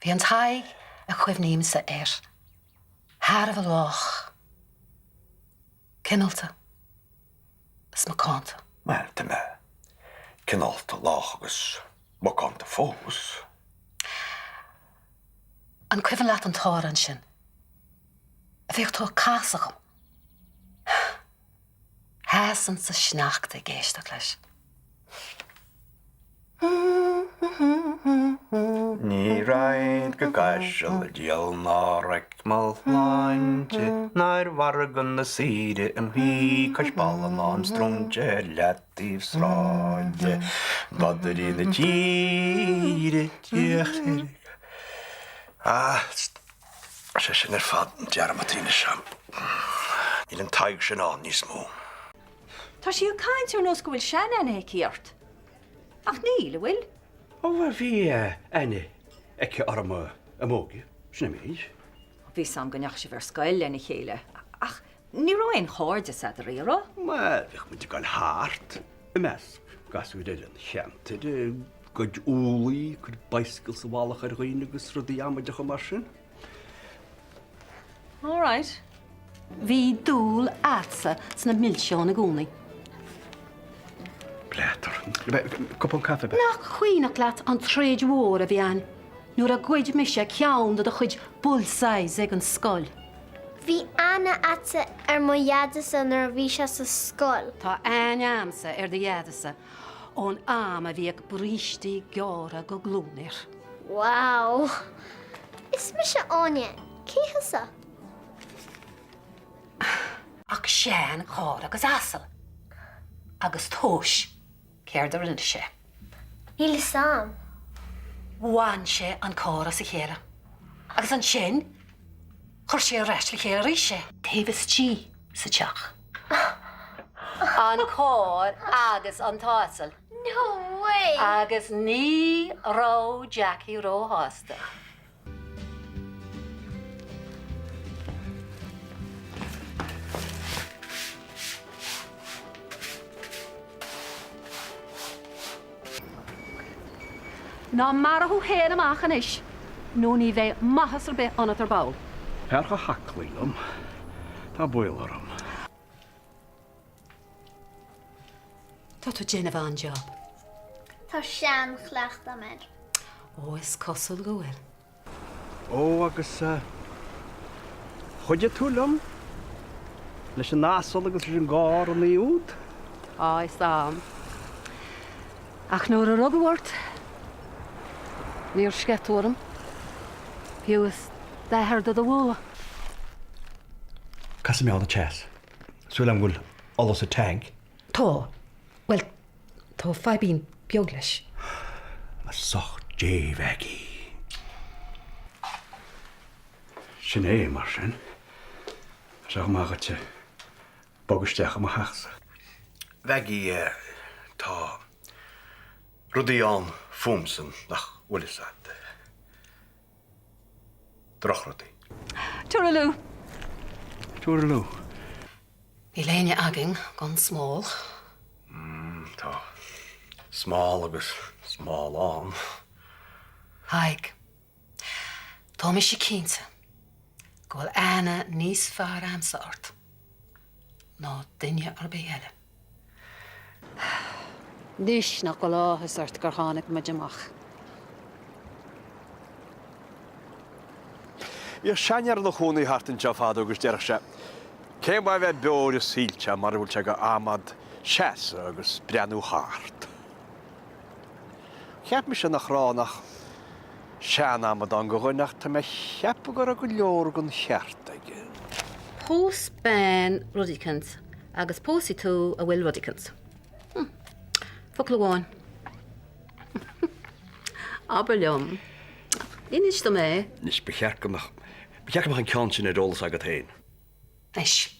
Bhí an Tadhg a chuimhníomsa Thar bh lách. Cinálta. Is má cánta. Wel, dy me. Cinálta lách agus má cánta fós. An cuimhin leat an táran sin. A bhíoh tú cásacham. Hásan sa sneachta géisteach leis. Ní raid go gaiisiil díal náraic mal láinte, nair wargan na síre an hí cais ballan an strúnte letíh sráide, badar í na tíre tíocht. Se sin fad an dearmatína sem. Níl an Tadhg sin an níos mó. Tá sí a cáintear nó go bhfuil sean ana cíart. Ach níl bhfuil? Ó bhí aine aici arma a mógi, sinna méid. Bhí sam gneach sé bhar scoil lena chéile. Ach, ní roiin cháirde sa a rírá? Maar bhíh muid gáil háart i measc gasú idir an cheanta de goid úlaí chud baiscail sa bhálach ar roiine agus rudí amaideach go mar sin. All right. Bhí dúil ása sna milseán na gúnaí. Blétar. Cupán café be. Nach chuoineach leat an tréad mhór a bhí an. Nuair a gcuid mise ceann do a chuid bullsáis ag an scoil. Bhí Anna atsa mo dheadasa nar bhí se sa scoil. Tá aine amsa de dheadasa ón am a bhí ag brístí geara go glúnir. Wow. Is mi se áine, céhasa? Ach sean chár agus asal. Agus tóis céir ar rinne sé. Níl sam. Bhain sé an córa sa chéile. Agus an sin, chuir sé reis le chéile rí sé. Taobhas tí sa teach. An cór agus an tásal. No way. Agus ní ró Jackie ró hásta. Ná marthú héad amach an is, nó ní bheith maithas ar bith anat ar báil. Percha haclaílam, tá buil orm. Tá tú déanamh an job. Tá sean chleacht amid. Ó, is cosúil go bhfuil. Ó agus chuide túlam leis an násol agus leis an gár an íút. Á, is am. Ach nuair a rugahairt, níor sceúram, fiúas d'ethir do bhua. Cas mé an chess. Súil am bhfuil olas a Tadhg. Tá, well, tá febín beag leis. A socht dé Maggie. Sin é mar sin. Seach mágate bogusteach am a heachsa. Maggie, tá rudí an fumsan nach bhuilisad. Droch rudí. Touraloo. Touraloo. Bhí léine agin gan smál. Tá smál agus smál an. Tadhg, tá mi sé cínta go bhfuil Anna níos fearr amsa ort ná duine ar béile. Dis nach go láthas ort gur tháinig muid amach. Bhí seanar na chúnaí hartan te fád agus dearach se. Céim ba bheith beir síilte mar bhfuil te go amad seas agus breanú háart. Cheap mi se nach ránach sean amad an go chuineach tá me cheap gur a go leor gon cheart aige. Pós ben rudicant agus pósí tú a bhfuil rudicant. Foclaháin. Aber leom. Inis do mé. Nis bechearcamach an cean sin ar ólas agad hain. Eis.